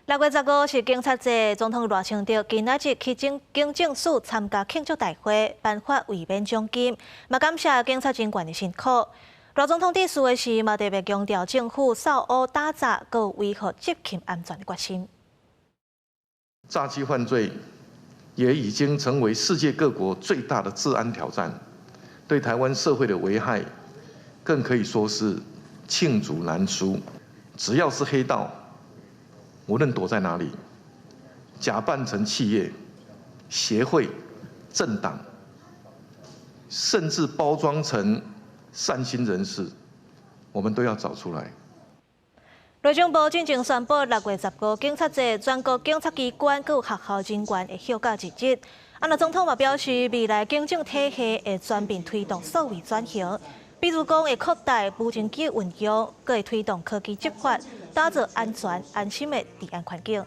6月15是警察节，总统赖清德今仔日去警政署参加庆祝大会，颁发卫冕奖金，嘛感谢警察人员的辛苦。赖总统致辞的时，嘛特别强调政府扫污打杂，佮有维护执勤安全的决心。诈欺犯罪也已经成为世界各国最大的治安挑战，对台湾社会的危害，更可以说是罄竹难书。只要是黑道，无论躲在哪里，假扮成企业、协会、政党，甚至包装成善心人士，我们都要找出来。内政部进前宣布，6月15警察节，全国警察机关佮学校人员会休假一日。那总统嘛表示，未来警政体系会全面推动数位转型，比如讲会扩大无人机运用，佮会推动科技执法，打造安全安心的治安环境。